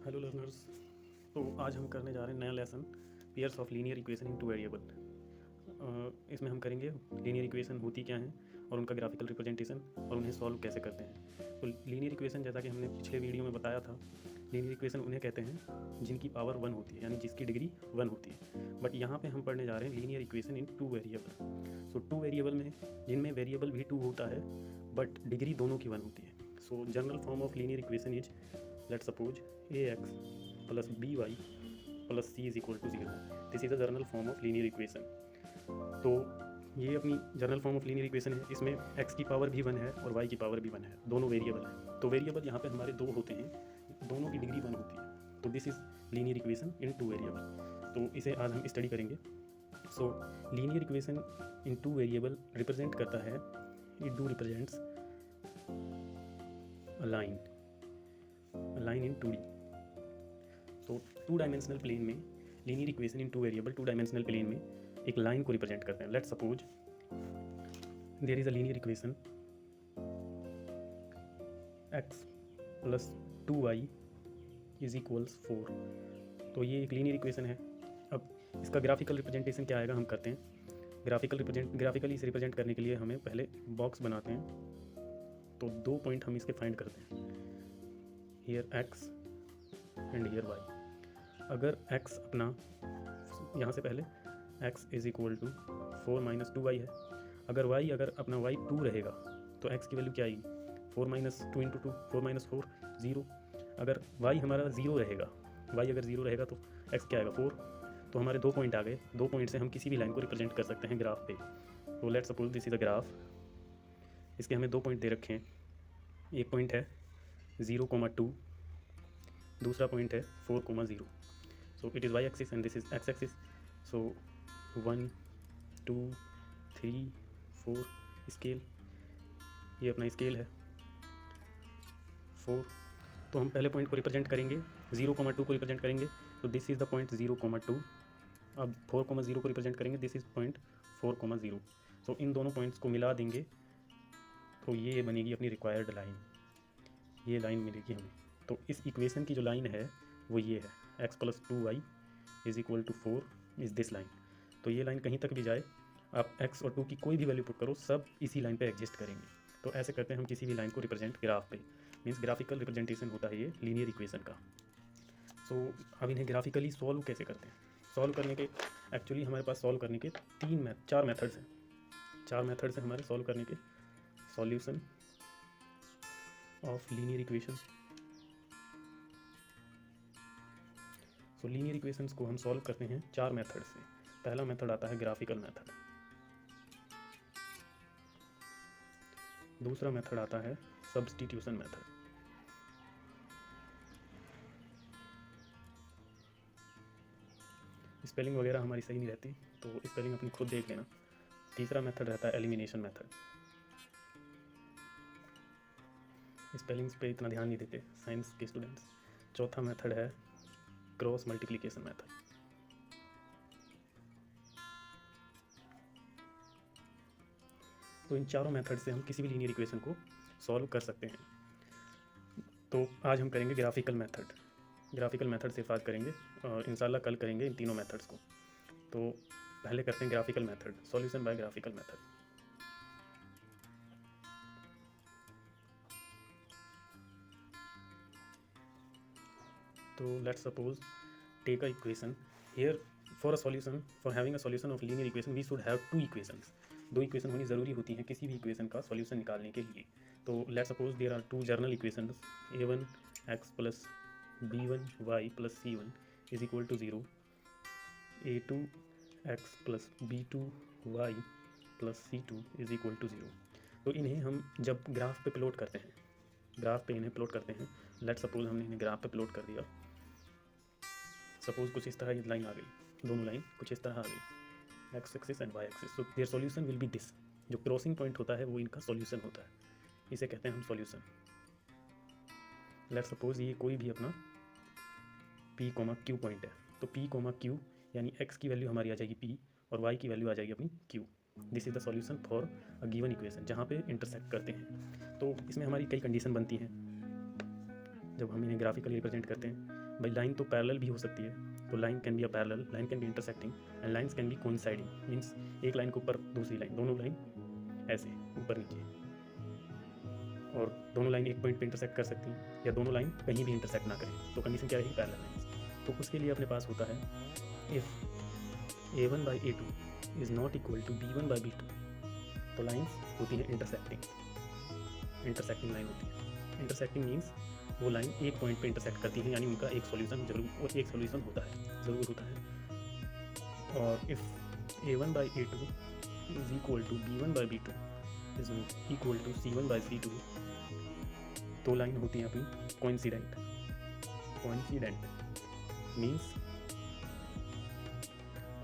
Hello learners. तो आज हम करने जा रहे हैं नया lesson, pairs of linear equation in two variable. इसमें हम करेंगे लीनियर इक्वेशन होती क्या हैं और उनका ग्राफिकल रिप्रेजेंटेशन और उन्हें सॉल्व कैसे करते हैं। तो लीनियर इक्वेशन, जैसा कि हमने पिछले वीडियो में बताया था, लीनियर इक्वेशन उन्हें कहते हैं जिनकी पावर 1 होती है, यानी जिसकी डिग्री 1 होती है। बट यहाँ पे हम पढ़ने जा रहे हैं linear equation in two variable. So two variable में, जिनमें वेरिएबल भी 2 होता है बट डिग्री दोनों की 1 होती है। सो general form of linear equation is, let suppose ax plus by plus c is equal to 0. This is a journal form of linear equation. तो ये अपनी journal form of linear equation है। इसमें x की पावर भी 1 है और y की पावर भी 1 है, दोनों वेरिएबल हैं। तो वेरिएबल यहाँ पे हमारे 2 होते हैं, दोनों की डिग्री 1 होती है। तो this is linear equation in two variable. तो इसे आज हम स्टडी करेंगे। So linear equation in two variable represent करता है, it do represents a line in 2D। तो टू डायमेंशनल प्लेन में linear equation in two variable, two dimensional plane में एक लाइन को रिप्रेजेंट करते हैं। Let's suppose there is a linear equation x plus 2y is equals 4। तो ये एक लीनियर इक्वेशन है। अब इसका ग्राफिकल रिप्रेजेंटेशन क्या आएगा, हम करते हैं। ग्राफिकली इसे रिप्रेजेंट करने के लिए हमें पहले बॉक्स बनाते हैं। तो 2 पॉइंट हम इसके फाइंड करते हैं, here x and here y। अगर x अपना, यहाँ से पहले x is equal to 4 minus 2y है। अगर अपना y 2 रहेगा तो x की वैल्यू क्या आएगी, 4 माइनस 2 इंटू 2, 4 माइनस 4 0। अगर y हमारा 0 रहेगा, y अगर 0 रहेगा तो x क्या आएगा, 4। तो हमारे 2 पॉइंट आ गए। 2 पॉइंट से हम किसी भी लाइन को रिप्रेजेंट कर सकते हैं ग्राफ पे। तो let's suppose this is a graph. इसके हमें 2 पॉइंट दे रखे हैं। एक पॉइंट है 0,2, दूसरा पॉइंट है 4,0। So it is y axis and this is x axis. So 1 2 3 4 scale, ये अपना स्केल है 4। तो हम पहले पॉइंट को रिप्रेजेंट करेंगे, 0,2 को रिप्रेजेंट करेंगे। तो दिस इज़ द पॉइंट 0,2। अब 4,0 को रिप्रेजेंट करेंगे, दिस इज़ पॉइंट 4,0। सो इन दोनों पॉइंट्स को मिला देंगे तो ये बनेगी अपनी रिक्वायर्ड लाइन। ये लाइन मिलेगी हमें। तो इस इक्वेशन की जो लाइन है वो ये है, x plus 2y is equal to 4 is this line. तो ये लाइन कहीं तक भी जाए, आप x और 2 की कोई भी वैल्यू पुट करो, सब इसी लाइन पे एग्जिस्ट करेंगे। तो ऐसे करते हैं हम किसी भी लाइन को रिप्रेजेंट ग्राफ पे। मीन्स ग्राफिकल रिप्रेजेंटेशन होता है ये लीनियर इक्वेशन का। सो अब इन्हें ग्राफिकली सॉल्व कैसे करते हैं। सॉल्व करने के, एक्चुअली हमारे पास सॉल्व करने के 4 मेथड्स हैं। 4 मेथड्स हैं हमारे सॉल्व करने के। Solution of linear equation. So linear equations को हम सॉल्व करते हैं 4 मेथड से। पहला मेथड आता है ग्राफिकल मेथड। दूसरा मेथड आता है सब्स्टिट्यूशन मेथड। स्पेलिंग वगैरह हमारी सही नहीं रहती तो स्पेलिंग अपनी खुद देख लेना। तीसरा मेथड रहता है एलिमिनेशन मेथड। स्पेलिंग्स पे इतना ध्यान नहीं देते साइंस के स्टूडेंट्स। चौथा मेथड है क्रॉस मल्टीप्लिकेशन मेथड। तो इन चारों मेथड से हम किसी भी लीनियर इक्वेशन को सॉल्व कर सकते हैं। तो आज हम करेंगे ग्राफिकल मेथड। ग्राफिकल मेथड से बात करेंगे और इंशाल्लाह कल करेंगे इन तीनों मेथड्स को। तो पहले करते हैं graphical method, solution by graphical method. तो let's suppose take a equation here. For having a solution of linear equation we should have 2 equations. 2 equation होनी ज़रूरी होती हैं किसी भी इक्वेशन का सॉल्यूशन निकालने के लिए। तो let's suppose there are 2 general equations, a1 x plus b1 y plus c1 is equal to 0, a2 x plus b2 y plus c2 is equal to 0। तो इन्हें हम जब ग्राफ पे प्लॉट करते हैं, ग्राफ पे इन्हें प्लॉट करते हैं। लेट सपोज हमने इन्हें ग्राफ पे प्लॉट कर दिया। सपोज कुछ इस तरह ये लाइन आ गई, दोनों लाइन कुछ इस तरह आ गई, X axis and Y axis. So there solution will be this. जो क्रॉसिंग पॉइंट होता है वो इनका सॉल्यूशन होता है, इसे कहते हैं हम सॉल्यूशन। लेट सपोज ये कोई भी अपना p, q पॉइंट है। तो p, q यानी x की वैल्यू हमारी आ जाएगी p और y की वैल्यू आ जाएगी अपनी q। This is the solution for a given equation जहाँ पे इंटरसेक्ट करते हैं। तो इसमें हमारी कई कंडीशन बनती हैं जब हम इन्हें ग्राफिकली रिप्रेजेंट करते हैं। भाई लाइन तो पैरेलल भी हो सकती है, तो line can be a parallel, line can be intersecting and lines can be coinciding, means एक लाइन के ऊपर दूसरी लाइन, दोनों लाइन ऐसे ऊपर नीचे, और दोनों लाइन एक पॉइंट पे इंटरसेक्ट कर सकती हैं, या दोनों लाइन कहीं भी इंटरसेक्ट ना करें, तो कंडीशन क्या रहेगी, पैरेलल लाइन्स। तो उसके लिए अपने पास होता है if A1/A2 is not equal to B1/B2, तो लाइन्स होती हैं इंटरसेक्टिंग लाइन होती है। इंटरसेक्टिंग मीन्स वो लाइन एक पॉइंट पे इंटरसेक्ट करती हैं, यानी उनका एक सॉल्यूशन ज़रूर होता है। और if A1/A2 is equal to B1/B2 is equal to C1/C2, तो लाइन होती है अपनी coincident means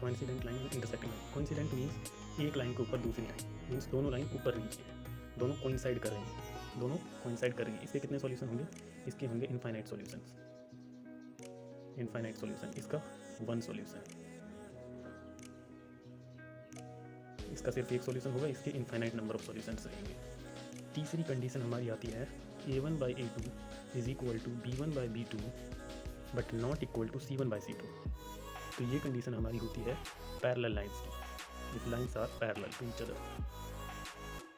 coincident line, intersecting line. Coincident means एक लाइन के ऊपर दूसरी लाइन, मीन्स दोनों लाइन ऊपर नीचे हैं, दोनों कोइंसाइड कर रही हैं, इसके कितने सॉल्यूशन होंगे, इसके होंगे इनफाइनाइट सॉल्यूशन, इसका 1 सॉल्यूशन, इसका सिर्फ एक सॉल्यूशन होगा, इसके इनफाइनाइट नंबर ऑफ सॉल्यूशंस रहेंगे। तीसरी कंडीशन हमारी आती है A1/A2 is equal to B1/B2 but not equal to C1/C2। तो ये कंडीशन हमारी होती है पैरेलल लाइंस की, if lines are parallel to each other.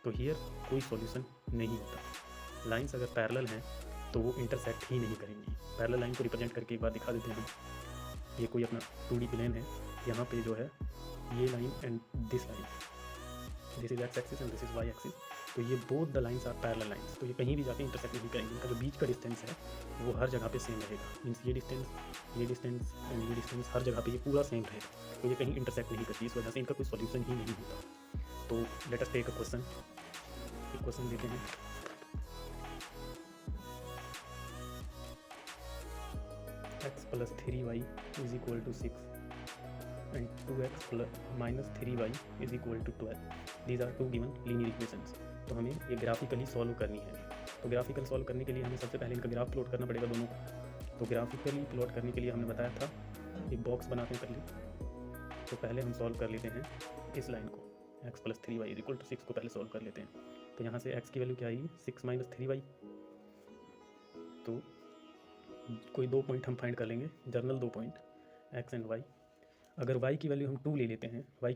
तो हियर कोई सॉल्यूशन नहीं होता। लाइंस अगर पैरेलल हैं तो वो इंटरसेक्ट ही नहीं करेंगी। पैरेलल लाइन को रिप्रेजेंट करके एक बार दिखा देते हैं हम। ये कोई अपना 2D प्लेन है, यहाँ पे जो है ये line and this line, this is X axis and this is Y axis, तो ये both the lines are parallel lines, तो ये कहीं भी जाके इंटरसेक्ट नहीं करेंगे। इनका जो बीच का डिस्टेंस है वो हर जगह पे सेम रहेगा, मीन्स ये डिस्टेंस एंड ये डिस्टेंस हर जगह पे ये पूरा सेम रहेगा, तो ये कहीं इंटरसेक्ट नहीं करती, इस वजह से इनका कोई सॉल्यूशन ही नहीं होता। तो let us take a question, एक क्वेश्चन देते हैं। x + 3y is equal to 6 and 2x - 3y is equal to 12। These are 2 given linear equations. तो हमें ये ग्राफिकली सॉल्व करनी है। तो ग्राफिकल सॉल्व करने के लिए हमें सबसे पहले इनका ग्राफ प्लॉट करना पड़ेगा दोनों को। तो ग्राफिकली प्लॉट करने के लिए हमने बताया था एक बॉक्स बनाते हैं पहले। तो पहले हम सॉल्व कर लेते हैं इस लाइन को, x + 3y is equal to 6 को पहले सॉल्व कर लेते हैं। तो यहाँ से x की वैल्यू क्या आएगी, 6 - 3y। तो कोई 2 पॉइंट हम फाइंड कर लेंगे, journal 2 point x and y। अगर y की वैल्यू हम 2 ले लेते हैं, तो x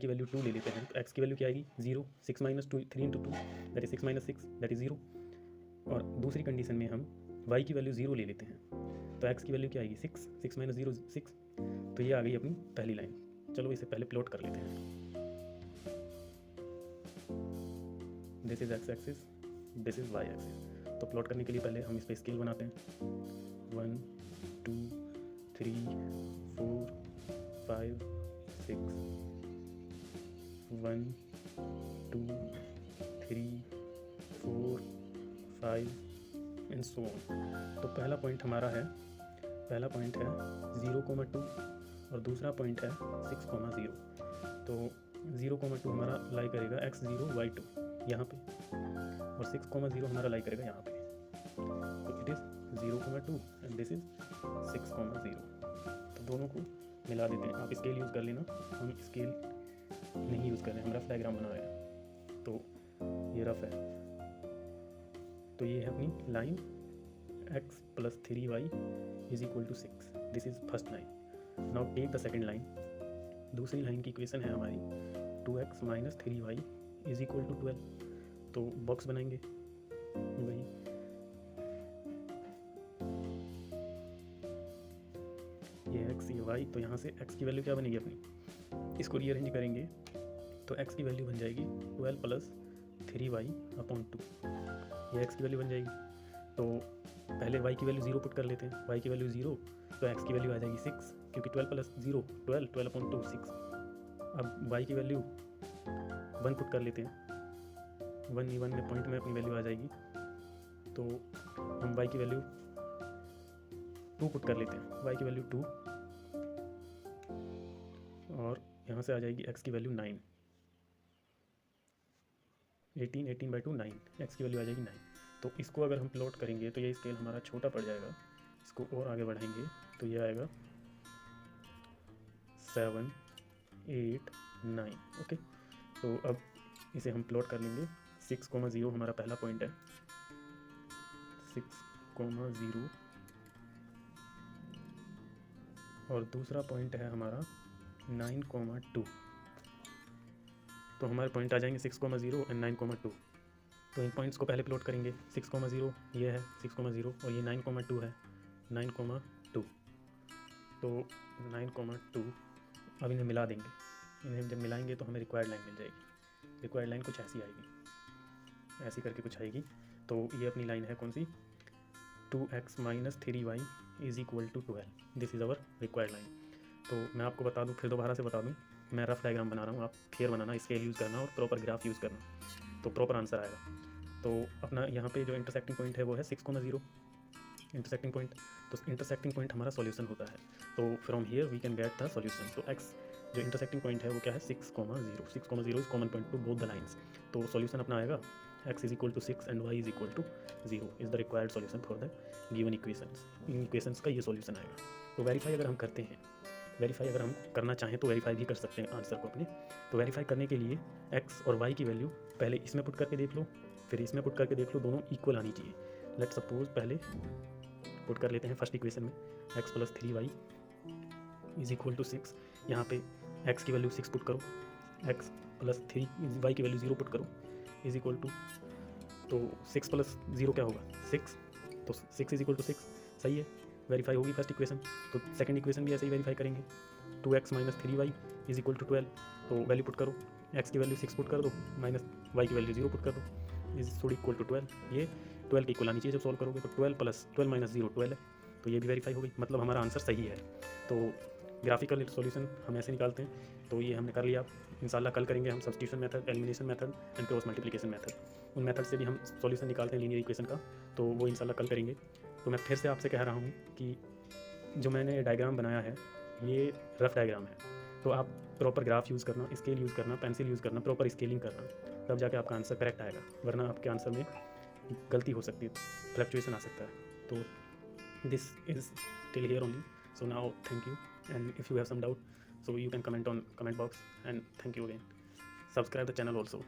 की वैल्यू क्या आएगी 0, 6 - 2 3 × 2 दैट इज 6 - 6 दैट इज 0। और दूसरी कंडीशन में हम y की वैल्यू 0 ले लेते हैं, तो x की वैल्यू क्या आएगी 6, 6 - 0 6। तो ये आ गई अपनी पहली लाइन। चलो इसे पहले प्लॉट कर लेते हैं। This is x axis, this is y axis. तो प्लॉट करने के लिए पहले हम इस पर स्केल बनाते हैं। 1 2 3 4 5 6 1 2 3 4 5 एंड सो ऑन। तो पहला पॉइंट हमारा है 0,2 और दूसरा पॉइंट है 6,0। तो 0,2 हमारा लाई करेगा x0 y2 यहाँ पे, और 6,0 हमारा लाई करेगा यहाँ पे। तो it is 0,2 and this is 6,0। तो दोनों को मिला देते हैं। आप स्केल यूज़ कर लेना, हम स्केल नहीं यूज़ कर रहे हैं, हम रफ डायग्राम बना रहे हैं। तो ये रफ है। तो ये है अपनी line x + 3y is equal to 6। This is first line. Now take the second line. दूसरी लाइन की इक्वेशन है हमारी 2x - 3y is equal to 12। तो बॉक्स बनाएंगे वही, ये x ये y। तो यहाँ से x की वैल्यू क्या बनेगी अपनी, इसको रीअरेंज करेंगे तो x की वैल्यू बन जाएगी 12 + 3y/2। ये x की वैल्यू बन जाएगी। तो पहले y की वैल्यू 0 पुट कर लेते हैं। y की वैल्यू 0, तो x की वैल्यू आ जाएगी 6, क्योंकि 12 + 0 12, 12/2 6। अब y की वैल्यू 1 पुट कर लेते हैं। 1 में पॉइंट में अपनी वैल्यू आ जाएगी। तो हम y की वैल्यू 2 पुट कर लेते हैं। y की वैल्यू 2, और यहाँ से आ जाएगी x की वैल्यू 9। 18/2 9, x की वैल्यू आ जाएगी 9। तो इसको अगर हम प्लॉट करेंगे तो ये स्केल हमारा छोटा पड़ जाएगा। इसको और आगे बढ़ाएंगे तो ये आएगा 7 8 9। ओके, तो अब इसे हम प्लॉट कर लेंगे। 6,0 हमारा पहला पॉइंट है, 6,0 और दूसरा पॉइंट है हमारा 9,2। तो हमारे पॉइंट आ जाएंगे 6,0 एंड 9,2। तो इन पॉइंट्स को पहले प्लॉट करेंगे। 6,0 ये है 6,0 और ये 9,2 है 9,2। तो 9,2 अब इन्हें मिला देंगे। इन्हें जब मिलाएंगे तो हमें रिक्वायर्ड लाइन मिल जाएगी। रिक्वायर्ड लाइन कुछ ऐसी आएगी, ऐसी करके कुछ आएगी। तो ये अपनी लाइन है कौन सी, 2x - 3y is equal to 12। This is our required line. तो मैं आपको बता दूं, फिर दोबारा से बता दूं, मैं रफ डायग्राम बना रहा हूँ, आप फेयर बनाना, स्केल यूज़ करना और प्रॉपर ग्राफ यूज़ करना, तो प्रॉपर आंसर आएगा। तो अपना यहाँ पे जो इंटरसेक्टिंग पॉइंट है वो है 6,0 इंटरसेक्टिंग पॉइंट। तो इंटरसेक्टिंग पॉइंट हमारा सॉल्यूशन होता है। तो from here we can get the solution. तो x जो इंटरसेक्टिंग पॉइंट है वो क्या है, 6,0। 6,0 is common point to both the lines. तो सॉल्यूशन अपना आएगा x is equal to 6 and y is equal to 0 is the required solution for the given equations. इन इक्वेशंस का ये सॉल्यूशन आएगा। तो वेरीफाई अगर हम करते हैं, वेरीफाई अगर हम करना चाहें तो वेरीफाई भी कर सकते हैं आंसर को अपने। तो वेरीफाई करने के लिए x और y की वैल्यू पहले इसमें पुट करके देख लो, फिर इसमें पुट करके देख लो, दोनों इक्वल आनी चाहिए। लेट सपोज पहले पुट कर लेते हैं फर्स्ट इक्वेशन में x + 3y is equal to 6। यहाँ पे x की वैल्यू 6 पुट करो, x + 3y की वैल्यू 0 पुट करो, इज इक्वल टू, तो 6 + 0 क्या होगा 6। तो 6 इज इक्वल टू 6, सही है, वेरीफाई होगी फर्स्ट इक्वेशन। तो सेकंड इक्वेशन भी ऐसे ही वेरीफाई करेंगे। 2x - 3y is equal to 12। तो वैल्यू पुट करो, x की वैल्यू 6 पुट कर दो, माइनस y की वैल्यू 0 पुट कर दो, इज शुड इक्वल टू 12। ये 12 के इक्वल आनी चाहिए जब सॉल्व करोगे। तो 12 + 12 - 0 12 है। तो ये भी वेरीफाई होगी, मतलब हमारा आंसर सही है। तो ग्राफिकल सॉल्यूशन हम ऐसे निकालते हैं। तो ये हमने कर लिया। इंशाल्लाह कल करेंगे हम substitution method, elimination method and cross multiplication method. उन मेथड से भी हम सॉल्यूशन निकालते हैं लीनियर इक्वेशन का, तो वो इंशाल्लाह कल करेंगे। तो मैं फिर से आपसे कह रहा हूँ कि जो मैंने डायग्राम बनाया है ये रफ डायग्राम है। तो आप प्रॉपर ग्राफ यूज़ करना, स्केल यूज़ करना, पेंसिल यूज़ करना, प्रॉपर स्केलिंग करना, तब जाके आपका आंसर करेक्ट आएगा, वरना आपके आंसर में गलती हो सकती है, फ्लक्चुएशन आ सकता है। तो this is till here only. So now thank you, and if you have some doubt, so you can comment on comment box, and thank you again. Subscribe the channel also.